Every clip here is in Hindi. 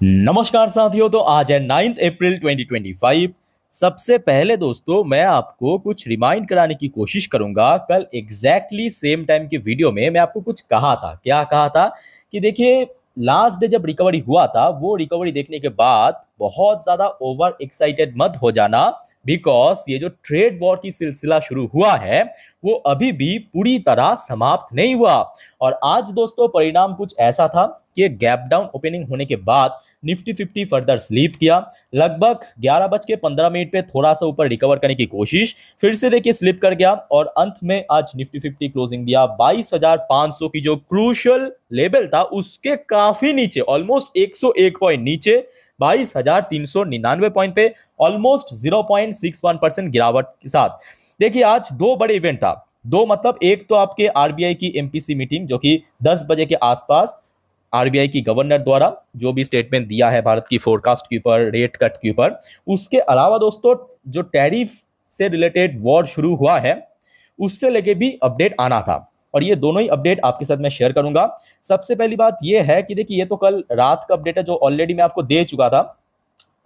नमस्कार साथियों। तो आज है 9 अप्रैल 2025। सबसे पहले दोस्तों मैं आपको कुछ रिमाइंड कराने की कोशिश करूंगा। कल एग्जैक्टली सेम टाइम की वीडियो में मैं आपको कुछ कहा था। क्या कहा था कि देखिए, लास्ट डे जब रिकवरी हुआ था, वो रिकवरी देखने के बाद बहुत ज्यादा ओवर एक्साइटेड मत हो जाना, बिकॉज ये जो ट्रेड वॉर की सिलसिला शुरू हुआ है वो अभी भी पूरी तरह समाप्त नहीं हुआ। और आज दोस्तों परिणाम कुछ ऐसा था कि गैप डाउन ओपनिंग होने के बाद निफ्टी 50 फर्दर स्लीप किया। लगभग 11:15 पे थोड़ा सा ऊपर रिकवर करने की कोशिश, फिर से देखिए स्लिप कर गया और अंत में आज निफ्टी 50 क्लोजिंग दिया 22,500 की जो क्रूशियल लेवल था उसके काफी नीचे, ऑलमोस्ट 101 पॉइंट नीचे, 22,399 पॉइंट पे, ऑलमोस्ट 0.61% गिरावट के साथ। देखिए आज दो बड़े इवेंट था। दो मतलब एक तो आपके आरबीआई की एमपीसी मीटिंग जो कि 10 बजे के आसपास आरबीआई की गवर्नर द्वारा जो भी स्टेटमेंट दिया है भारत की फोरकास्ट के ऊपर, रेट कट के ऊपर। उसके अलावा दोस्तों जो टैरिफ से रिलेटेड वॉर शुरू हुआ है उससे लेके भी अपडेट आना था, और ये दोनों ही अपडेट आपके साथ मैं शेयर करूंगा। सबसे पहली बात ये है कि देखिए ये तो कल रात का अपडेट है जो ऑलरेडी मैं आपको दे चुका था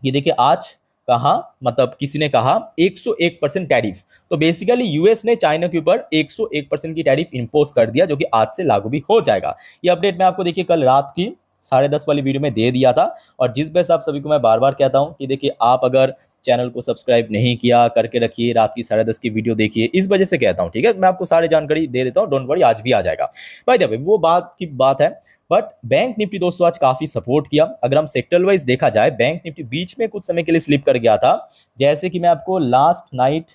कि देखिए आज कहा, मतलब किसी ने कहा 101% टैरिफ। तो बेसिकली यूएस ने चाइना के ऊपर 101% की टैरिफ इंपोज कर दिया जो कि आज से लागू भी हो जाएगा। ये अपडेट मैं आपको देखिए कल रात की 10:30 वाली वीडियो में दे दिया था। और जिस वजह से आप सभी को मैं बार बार कहता हूं कि देखिए आप अगर चैनल को सब्सक्राइब नहीं किया करके रखिए, रात की 10:30 की वीडियो देखिए, इस वजह से कहता हूं। ठीक है, मैं आपको सारी जानकारी दे देता हूं, डोंट वरी, आज भी आ जाएगा। भाई देखो वो बात की बात है। बट बैंक निफ्टी दोस्तों आज काफी सपोर्ट किया। अगर हम सेक्टर वाइज देखा जाए, बैंक निफ्टी बीच में कुछ समय के लिए स्लिप कर गया था, जैसे कि मैं आपको लास्ट नाइट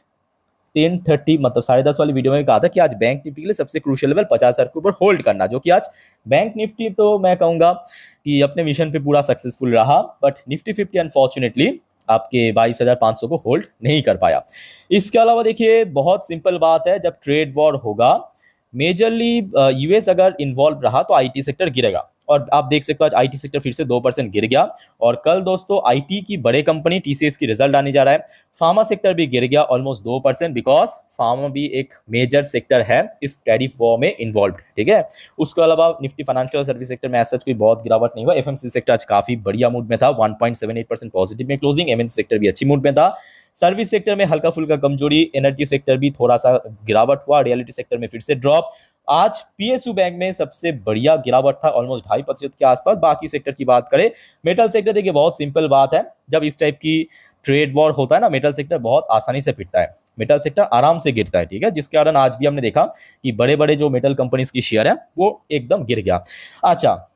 10:30 मतलब 10:30 वाली वीडियो में कहा था कि आज बैंक निफ्टी के लिए सबसे क्रूशियल लेवल 50,000 के ऊपर होल्ड करना, जो कि आज बैंक निफ्टी तो मैं कहूंगा कि अपने मिशन पे पूरा सक्सेसफुल रहा। बट निफ्टी 50 अनफॉर्चुनेटली आपके 22,500 को होल्ड नहीं कर पाया। इसके अलावा देखिए बहुत सिंपल बात है, जब ट्रेड वॉर होगा मेजरली यूएस अगर इन्वॉल्व रहा तो आईटी सेक्टर गिरेगा, और आप देख सकते हो आज आईटी सेक्टर फिर से 2% गिर गया। और कल दोस्तों आईटी की बड़े कंपनी टीसीएस की रिजल्ट आने जा रहा है। फार्मा सेक्टर भी गिर गया ऑलमोस्ट 2%, बिकॉज फार्मा भी एक मेजर सेक्टर है इस टैरिफ वॉर में इन्वॉल्व। ठीक है, उसके अलावा निफ्टी फाइनेंशियल सर्विस सेक्टर में ऐसा कोई बहुत गिरावट नहीं हुआ। एफएमसी सेक्टर आज काफी बढ़िया मूड में था, 1.78% पॉजिटिव में क्लोजिंग। एमएनसी सेक्टर भी अच्छी मूड में था। सर्विस सेक्टर में हल्का फुल्का कमजोरी, एनर्जी सेक्टर भी थोड़ा सा गिरावट हुआ, रियलिटी सेक्टर में फिर से ड्रॉप। आज पीएसयू बैंक में सबसे बढ़िया गिरावट था, ऑलमोस्ट 2.5% के आसपास। बाकी सेक्टर की बात करें, मेटल सेक्टर देखिए बहुत सिंपल बात है, जब इस टाइप की ट्रेड वॉर होता है ना, मेटल सेक्टर बहुत आसानी से पिटता है, मेटल सेक्टर आराम से गिरता है। ठीक है, जिसके कारण आज भी हमने देखा कि बड़े बड़े जो मेटल कंपनीज की शेयर है वो एकदम गिर गया। अच्छा,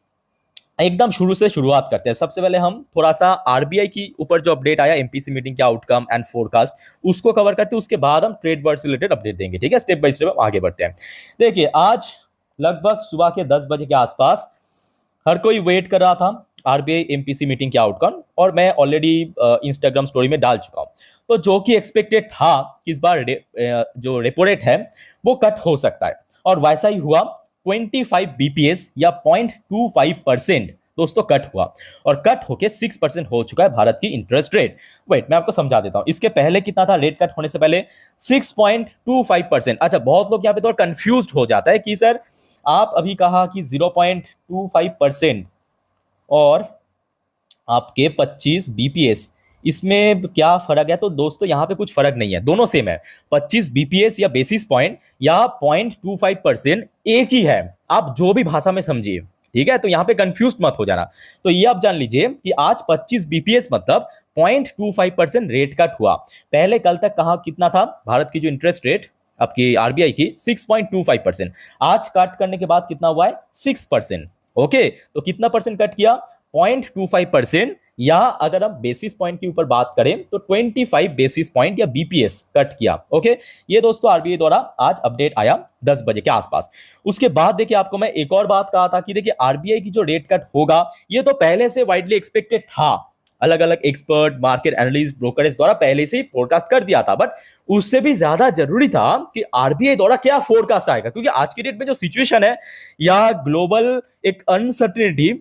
एकदम शुरू से शुरुआत करते हैं। सबसे पहले हम थोड़ा सा आरबीआई की ऊपर जो अपडेट आया, एमपीसी मीटिंग के आउटकम एंड फोरकास्ट, उसको कवर करते हैं। उसके बाद हम ट्रेड वर्ड से रिलेटेड अपडेट देंगे। ठीक है, स्टेप बाय स्टेप हम आगे बढ़ते हैं। देखिए आज लगभग सुबह के 10 बजे के आसपास हर कोई वेट कर रहा था आरबीआई एमपीसी मीटिंग के आउटकम, और मैं ऑलरेडी इंस्टाग्राम स्टोरी में डाल चुका हूं। तो जो कि एक्सपेक्टेड था कि इस बार जो रेपो रेट है वो कट हो सकता है, और वैसा ही हुआ। 25 बीपीएस या 0.25% दोस्तों कट हुआ, और कट होके 6% हो चुका है भारत की इंटरेस्ट रेट। वेट मैं आपको समझा देता हूं, इसके पहले कितना था रेट कट होने से पहले? 6.25%। अच्छा, बहुत लोग यहाँ पे थोड़ा कंफ्यूज हो जाता है कि सर आप अभी कहा कि 0.25% और आपके 25 बीपीएस, इसमें क्या फर्क है? तो दोस्तों यहाँ पे कुछ फर्क नहीं है, दोनों सेम है। 25 बीपीएस या बेसिस पॉइंट या 0.25% एक ही है, आप जो भी भाषा में समझिए। ठीक है, तो यहाँ पे कंफ्यूज मत हो जाना। तो ये आप जान लीजिए कि आज 25 बीपीएस मतलब 0.25% रेट कट हुआ। पहले कल तक कहा कितना था भारत की जो इंटरेस्ट रेट आपकी आरबीआई की? 6.25%। आज कट करने के बाद कितना हुआ है? 6%। ओके, तो कितना परसेंट कट किया? 0.25%, या अगर हम बेसिस पॉइंट के ऊपर बात करें तो 25 बेसिस पॉइंट या बीपीएस कट किया। ओके, ये दोस्तों आरबीआई द्वारा आज अपडेट आया 10 बजे के आसपास। उसके बाद देखिए आपको मैं एक और बात कहा था कि देखिए आरबीआई की जो रेट कट होगा ये तो पहले से वाइडली एक्सपेक्टेड था। अलग अलग एक्सपर्ट, मार्केट एनालिस्ट, ब्रोकरेज द्वारा पहले से ही फोरकास्ट कर दिया था। बट उससे भी ज्यादा जरूरी था कि आरबीआई द्वारा क्या फोरकास्ट आएगा, क्योंकि आज की डेट में जो सिचुएशन है या ग्लोबल एक अनसर्टेनिटी,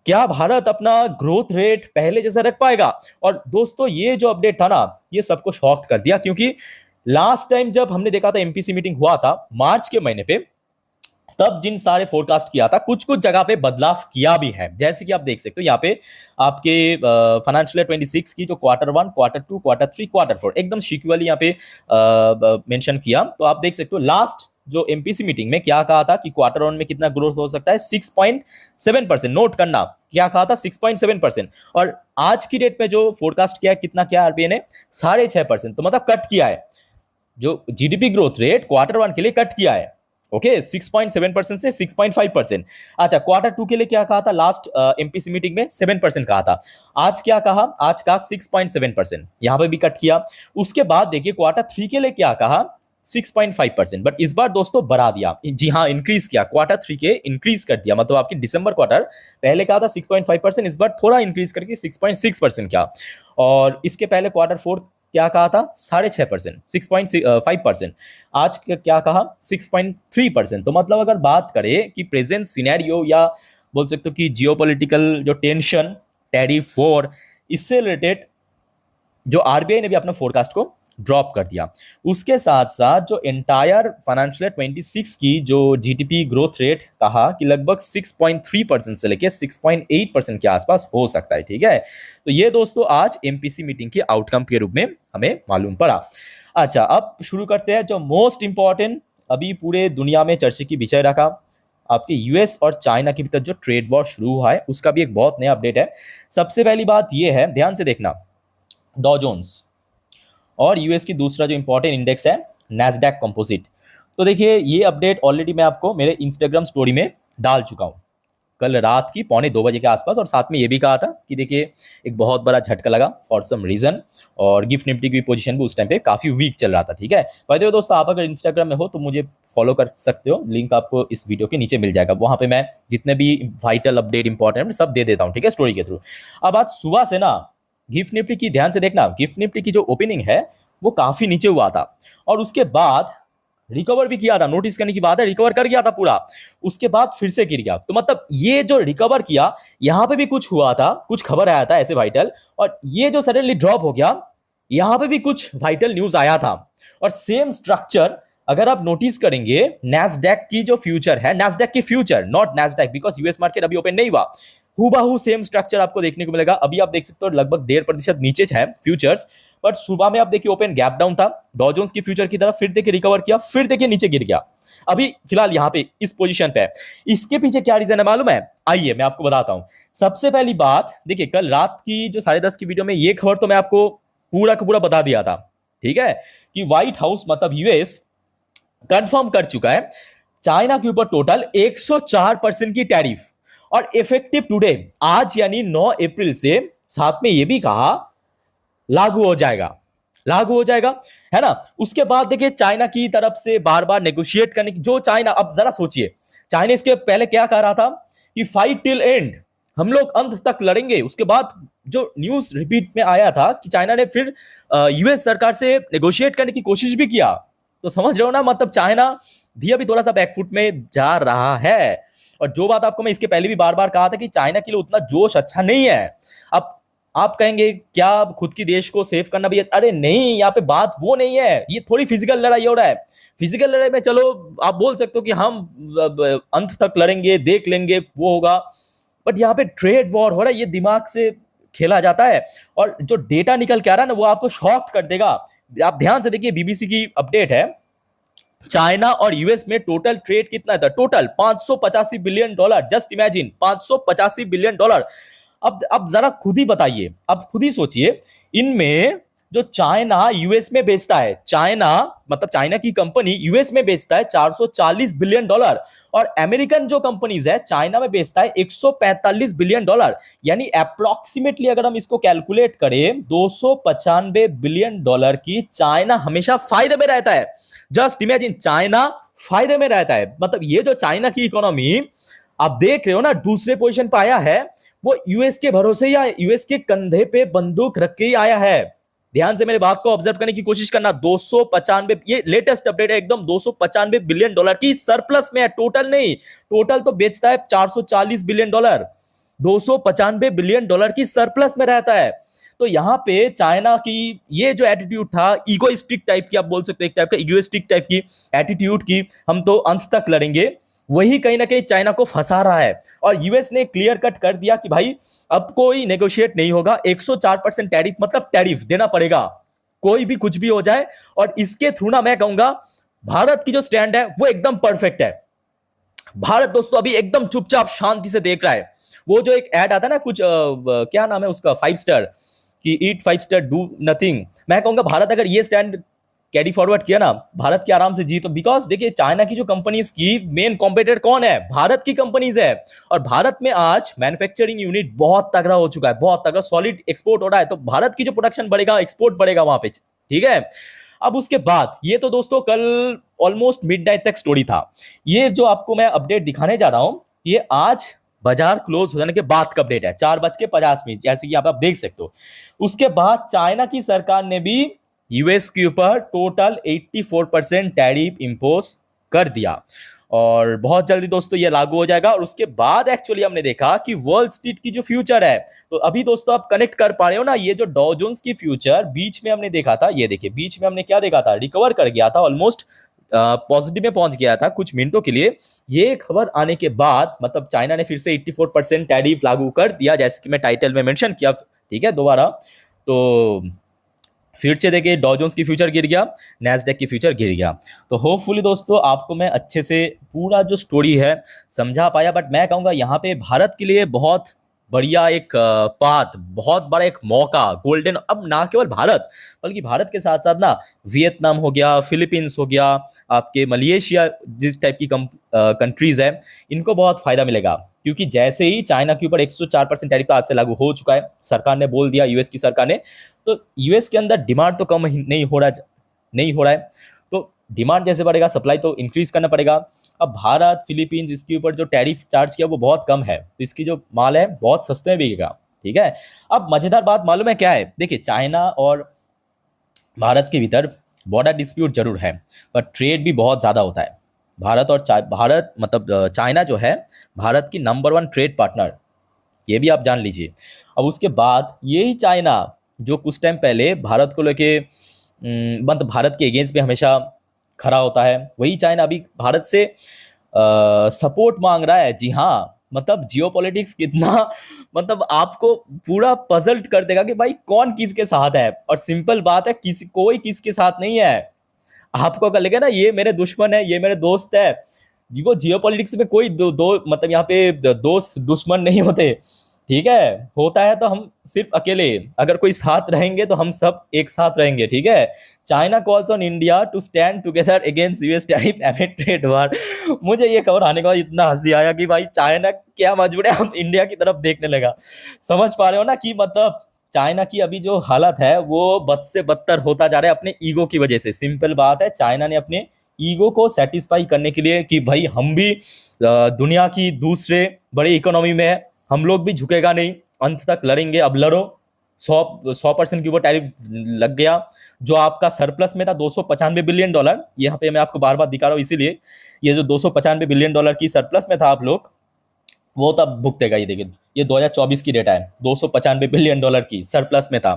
क्या भारत अपना ग्रोथ रेट पहले जैसा रख पाएगा? और दोस्तों ये जो अपडेट था ना, ये सबको शॉक कर दिया, क्योंकि लास्ट टाइम जब हमने देखा था एमपीसी मीटिंग हुआ था मार्च के महीने पे, तब जिन सारे फोरकास्ट किया था कुछ कुछ जगह पे बदलाव किया भी है, जैसे कि आप देख सकते हो यहाँ पे आपके फाइनेंशियल ईयर 26 की जो Q1, Q2, Q3, Q4 एकदम सीक्वेंसली यहाँ पे मेंशन किया। तो आप देख सकते हो लास्ट जो एमपीसी मीटिंग में क्या कहा था कि Q1 में कितना ग्रोथ हो सकता है, 6.7%। नोट करना क्या कहा था, 6.7%। और आज की डेट में जो फोरकास्ट किया है कितना किया आरबीआई ने, 6.5%। तो मतलब कट किया है, जो जीडीपी ग्रोथ रेट Q1 के लिए कट किया है। ओके 6.7% से 6.5%। अच्छा Q2 के लिए क्या कहा था लास्ट एमपीसी मीटिंग में, 7% कहा था। आज क्या कहा, आज का 6.7%, यहां पे भी कट किया। उसके बाद देखिए Q3 के लिए क्या कहा, 6.5%। बट इस बार दोस्तों बढ़ा दिया, जी हाँ इंक्रीज किया, Q3 के इंक्रीज कर दिया। मतलब आपकी दिसंबर क्वार्टर पहले कहा था 6.5%, इस बार थोड़ा इंक्रीज करके 6.6% किया। और इसके पहले Q4 क्या कहा था, 6.5%, 6.5%। आज क्या कहा, 6.3%। तो मतलब अगर बात करें कि प्रेजेंट सिनेरियो या बोल सकते हो कि जियोपॉलिटिकल जो टेंशन, टैरिफ वॉर, इससे रिलेटेड जो आरबीआई ने भी अपना फोरकास्ट को ड्रॉप कर दिया। उसके साथ साथ जो एंटायर फाइनेंशियल 26 की जो जीडीपी ग्रोथ रेट कहा कि लगभग 6.3% से लेके 6.8% के आसपास हो सकता है। ठीक है, तो ये दोस्तों आज एमपीसी मीटिंग के आउटकम के रूप में हमें मालूम पड़ा। अच्छा अब शुरू करते हैं जो मोस्ट इंपॉर्टेंट अभी पूरे दुनिया में चर्चा की विषय रखा, आपके यूएस और चाइना के भीतर जो ट्रेड वॉर शुरू हुआ है उसका भी एक बहुत नया अपडेट है। सबसे पहली बात यह है, ध्यान से देखना, डॉ जोन्स और यूएस की दूसरा जो इंपॉर्टेंट इंडेक्स है नैस्डैक कंपोजिट। तो देखिए ये अपडेट ऑलरेडी मैं आपको मेरे इंस्टाग्राम स्टोरी में डाल चुका हूं कल रात की 1:45 के आसपास। और साथ में ये भी कहा था कि देखिए एक बहुत बड़ा झटका लगा फॉर सम रीजन, और गिफ्ट निफ्टी की पोजीशन भी उस टाइम पे काफी वीक चल रहा था। ठीक है, बाय द वे दोस्तों आप अगर इंस्टाग्राम में हो तो मुझे फॉलो कर सकते हो, लिंक आपको इस वीडियो के नीचे मिल जाएगा। वहां पे मैं जितने भी वाइटल अपडेट इंपॉर्टेंट सब दे देता हूँ, ठीक है, स्टोरी के थ्रू। अब आज सुबह से ना गिफ्ट निफ्टी की, ध्यान से देखना, गिफ्ट निफ्टी की जो ओपनिंग है वो काफी नीचे हुआ था और उसके बाद रिकवर भी किया था। नोटिस करने की बात है, रिकवर कर गया था पूरा, उसके बाद फिर से गिर गया। तो मतलब ये जो रिकवर किया यहां पे भी कुछ हुआ था, कुछ खबर आया था ऐसे वाइटल, और ये जो सडनली ड्रॉप हो गया यहां पे भी कुछ वाइटल न्यूज आया था। और सेम स्ट्रक्चर अगर आप नोटिस करेंगे नैस्डैक की जो फ्यूचर है, नैस्डैक की future, not Nasdaq because US market अभी ओपन नहीं हुआ, हूबहू सेम स्ट्रक्चर आपको देखने को मिलेगा। अभी आप देख सकते हो लगभग 1.5% नीचे है फ्यूचर्स, बट सुबह में आप देखिए ओपन गैप डाउन था डॉ जोन्स की फ्यूचर की तरफ, फिर देखिए रिकवर किया, फिर देखिए नीचे गिर गया, अभी फिलहाल यहां पे इस पोजीशन पे है। इसके पीछे क्या रीजन है मालूम है, आइए मैं आपको बताता हूं। सबसे पहली बात देखिए, कल रात की जो 10:30 की वीडियो में ये खबर तो मैं आपको पूरा का पूरा बता दिया था, ठीक है, कि व्हाइट हाउस मतलब यूएस कंफर्म कर चुका है चाइना के ऊपर टोटल 104% की टैरिफ, और इफेक्टिव टुडे आज यानी 9 अप्रैल से, साथ में यह भी कहा लागू हो जाएगा, लागू हो जाएगा, है ना। उसके बाद देखिए चाइना की तरफ से बार बार नेगोशिएट करने की जो चाइना, अब जरा सोचिए चाइना इसके पहले क्या कह रहा था कि फाइट टिल एंड, हम लोग अंत तक लड़ेंगे। उसके बाद जो न्यूज रिपीट में आया था कि चाइना ने फिर यूएस सरकार से नेगोशिएट करने की कोशिश भी किया। तो समझ रहे हो ना, मतलब चाइना भी अभी थोड़ा सा बैकफुट में जा रहा है। और जो बात आपको मैं इसके पहले भी बार बार कहा था कि चाइना के लिए उतना जोश अच्छा नहीं है। अब आप कहेंगे क्या खुद की देश को सेव करना भी है, अरे नहीं, यहाँ पे बात वो नहीं है, ये थोड़ी फिजिकल लड़ाई हो रहा है। फिजिकल लड़ाई में चलो आप बोल सकते हो कि हम अंत तक लड़ेंगे, देख लेंगे, वो होगा, बट यहाँ पे ट्रेड वॉर हो रहा है, ये दिमाग से खेला जाता है। और जो डेटा निकल के आ रहा है ना वो आपको शॉक कर देगा। आप ध्यान से देखिए, बीबीसी की अपडेट है, चाइना और यूएस में टोटल ट्रेड कितना था, total 585 billion dollar, just imagine 585 billion dollar. अब जरा खुद ही बताइए, अब खुद ही सोचिए, इनमें जो चाइना यूएस में बेचता है, चाइना मतलब चाइना की कंपनी यूएस में बेचता है 440 बिलियन डॉलर, और अमेरिकन जो कंपनीज है चाइना में बेचता है 145 बिलियन डॉलर, यानी अप्रोक्सीमेटली अगर हम इसको कैलकुलेट करें 295 बिलियन डॉलर की चाइना हमेशा फायदे में रहता है। जस्ट इमेजिन, चाइना फायदे में रहता है। मतलब ये जो चाइना की इकोनॉमी आप देख रहे हो ना दूसरे पोजीशन पे आया है, वो यूएस के भरोसे या यूएस के कंधे पे बंदूक रख के ही आया है। ध्यान से मेरी बात को ऑब्जर्व करने की कोशिश करना, 295, ये लेटेस्ट अपडेट है एकदम, 295 बिलियन डॉलर की सरप्लस में है, टोटल नहीं, टोटल तो बेचता है 440 बिलियन डॉलर, 295 बिलियन डॉलर की सरप्लस में रहता है। तो यहां पे चाइना की ये जो एटीट्यूड था, ईगोइस्टिक टाइप की आप बोल सकते हो, एक टाइप का ईगोइस्टिक टाइप की एटीट्यूड की, हम तो अंत तक लड़ेंगे, वही कहीं ना कहीं चाइना को फंसा रहा है। और यूएस ने क्लियर कट कर दिया कि भाई अब कोई नेगोशिएट नहीं होगा, 104% टैरिफ मतलब टैरिफ देना पड़ेगा, कोई भी कुछ भी हो जाए। और इसके थ्रू ना मैं कहूंगा भारत की जो स्टैंड है वो एकदम परफेक्ट है। भारत दोस्तों अभी एकदम चुपचाप शांति से देख रहा है। वो जो एक ऐड आता है ना कुछ क्या नाम है उसका, 5 स्टार, कि ईट 5 स्टार डू नथिंग, मैं कहूंगा भारत अगर ये स्टैंड कैरी फॉरवर्ड किया ना, भारत की आराम से जीत। बिकॉज देखिए चाइना की जो कंपनीज की मेन कॉम्पिटिटर कौन है, भारत की कंपनीज है। और भारत में आज मैन्युफैक्चरिंग यूनिट बहुत तगड़ा हो चुका है, बहुत तगड़ा सॉलिड एक्सपोर्ट हो रहा है। तो भारत की जो प्रोडक्शन बढ़ेगा, एक्सपोर्ट बढ़ेगा वहां पे, ठीक है। अब उसके बाद ये तो दोस्तों कल ऑलमोस्ट मिडनाइट तक स्टोरी था। ये जो आपको मैं अपडेट दिखाने जा रहा हूं, ये आज बाजार क्लोज हो जाने के बाद का अपडेट है, 4:50, जैसे कि आप देख सकते हो। उसके बाद चाइना की सरकार ने भी यूएस के ऊपर टोटल 84% टैरिफ इंपोज कर दिया। और बहुत जल्दी दोस्तों ये लागू हो जाएगा। और उसके बाद एक्चुअली हमने देखा कि वर्ल्ड स्ट्रीट की जो फ्यूचर है, तो अभी दोस्तों आप कनेक्ट कर पा रहे हो ना, ये जो डॉ जोन्स की फ्यूचर बीच में हमने देखा था, ये देखिए बीच में हमने क्या देखा था, रिकवर कर गया था, ऑलमोस्ट पॉजिटिव में पहुंच गया था कुछ मिनटों के लिए। ये खबर आने के बाद मतलब चाइना ने फिर से 84% टैरिफ लागू कर दिया, जैसे कि मैं टाइटल में मेंशन किया, ठीक है दोबारा। तो फिर से देखिए डॉ जोन्स की फ्यूचर गिर गया, नैस्डैक की फ्यूचर गिर गया। तो होपफुली दोस्तों आपको मैं अच्छे से पूरा जो स्टोरी है समझा पाया। बट मैं कहूँगा यहाँ पे भारत के लिए बहुत बढ़िया एक पाथ, बहुत बड़ा एक मौका, गोल्डन, अब ना केवल भारत बल्कि भारत के साथ साथ ना वियतनाम हो गया, फिलीपींस हो गया, आपके मलेशिया जिस टाइप की कंट्रीज है, इनको बहुत फायदा मिलेगा। क्योंकि जैसे ही चाइना के ऊपर 104% टैरिफ आज से लागू हो चुका है, सरकार ने बोल दिया, यूएस की सरकार ने, तो यूएस के अंदर डिमांड तो कम नहीं हो रहा है। तो डिमांड जैसे बढ़ेगा, सप्लाई तो इंक्रीज करना पड़ेगा। अब भारत, फिलीपींस, इसके ऊपर जो टैरिफ चार्ज किया वो बहुत कम है, तो इसकी जो माल है बहुत सस्ते में बिकेगा, ठीक है। अब मजेदार बात मालूम है क्या है, देखिए चाइना और भारत के भीतर बॉर्डर डिस्प्यूट जरूर है, पर ट्रेड भी बहुत ज़्यादा होता है। भारत मतलब चाइना जो है भारत की नंबर 1 ट्रेड पार्टनर, ये भी आप जान लीजिए। अब उसके बाद यही चाइना जो कुछ टाइम पहले भारत को लेके मतलब भारत के अगेंस्ट भी हमेशा खड़ा होता है, वही चाइना अभी भारत से सपोर्ट मांग रहा है। जी हाँ, मतलब जियोपॉलिटिक्स कितना मतलब आपको पूरा पजल्ट कर देगा कि भाई कौन किसके साथ है। और सिंपल बात है, कोई किसके साथ नहीं है। आपको अगर लगे ना ये मेरे दुश्मन है, ये मेरे दोस्त है, वो जियोपॉलिटिक्स में कोई दो मतलब यहाँ पे दोस्त दुश्मन नहीं होते, ठीक है। होता है तो हम सिर्फ अकेले, अगर कोई साथ रहेंगे तो हम सब एक साथ रहेंगे, ठीक है। China calls on India to stand together against US tariff amid trade war. मुझे ये खबर आने के बाद इतना हंसी आया कि भाई चाइना क्या मजबूर है, हम इंडिया की तरफ देखने लगा। समझ पा रहे हो ना कि मतलब चाइना की अभी जो हालत है वो बद से बदतर होता जा रहा है अपने ईगो की वजह से। सिंपल बात है, चाइना ने अपने ईगो को सेटिस्फाई करने के लिए कि भाई हम भी दुनिया की दूसरे बड़ी इकोनॉमी में है, हम लोग भी झुकेगा नहीं, अंत तक लड़ेंगे। अब लड़ो, 100% के ऊपर टैरिफ लग गया। जो आपका सरप्लस में था $295 बिलियन, यहाँ पे मैं आपको बार बार दिखा रहा हूँ, इसीलिए ये जो $295 बिलियन की सरप्लस में था आप लोग, वो तब भुगतेगा। ये देखिए, ये 2024 की डेटा है, $295 बिलियन की सरप्लस में था।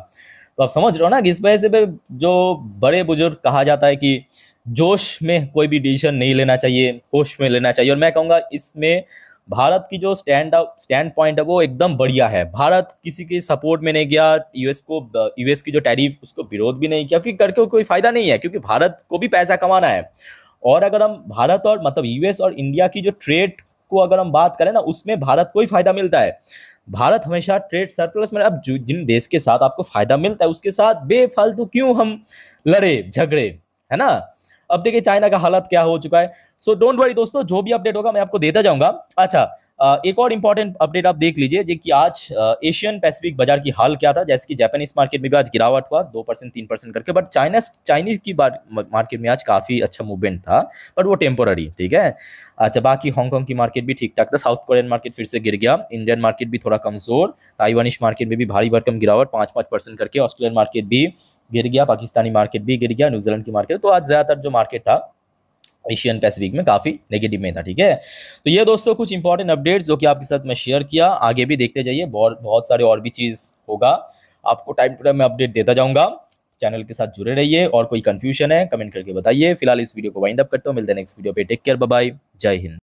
तो आप समझ रहे हो ना कि इस वजह से जो बड़े बुजुर्ग कहा जाता है कि जोश में कोई भी डिसीजन नहीं लेना चाहिए, होश में लेना चाहिए। और मैं कहूँगा इसमें भारत की जो स्टैंड पॉइंट है वो एकदम बढ़िया है। भारत किसी के सपोर्ट में नहीं गया, यूएस की जो टैरिफ उसको विरोध भी नहीं किया, क्योंकि करके कोई फायदा नहीं है, क्योंकि भारत को भी पैसा कमाना है। और अगर हम भारत और मतलब यूएस और इंडिया की जो ट्रेड को अगर हम बात करें ना, उसमें भारत को ही फायदा मिलता है। भारत हमेशा ट्रेड सरप्लस में, अब जिन देश के साथ आपको फायदा मिलता है उसके साथ बेफालतू क्यों हम लड़े झगड़े, है ना। अब देखिए चाइना का हालत क्या हो चुका है। सो डोंट वरी दोस्तों, जो भी अपडेट होगा मैं आपको देता जाऊंगा। अच्छा, एक और इंपॉर्टेंट अपडेट आप देख लीजिए, जो कि आज एशियन पैसिफिक बाजार की हाल क्या था। जैसे कि जापानीज मार्केट में भी आज गिरावट हुआ 2% 3% करके, बट चाइनीज की मार्केट में आज काफी अच्छा मूवमेंट था, बट वो टेम्पोररी, ठीक है। अच्छा, बाकी हांगकांग की मार्केट भी ठीक ठाक था, साउथ कोरियन मार्केट फिर से गिर गया, इंडियन मार्केट भी थोड़ा कमजोर, ताइवानिश मार्केट में भी भारी भरकम गिरावट 5% करके, ऑस्ट्रेलियन मार्केट भी गिर गया, पाकिस्तानी मार्केट भी गिर गया, न्यूजीलैंड की मार्केट। तो आज ज्यादातर जो मार्केट था एशियन पैसिफिक में काफी नेगेटिव में था, ठीक है। तो ये दोस्तों कुछ इंपॉर्टेंट अपडेट्स जो कि आपके साथ मैं शेयर किया। आगे भी देखते जाइए, बहुत सारे और भी चीज होगा, आपको टाइम टू टाइम मैं अपडेट देता जाऊंगा। चैनल के साथ जुड़े रहिए, और कोई कंफ्यूजन है कमेंट करके बताइए। फिलहाल इस वीडियो को वाइंड अप करता हूँ, मिलते हैं नेक्स्ट वीडियो पे। टेक केयर, बाय बाय, जय हिंद।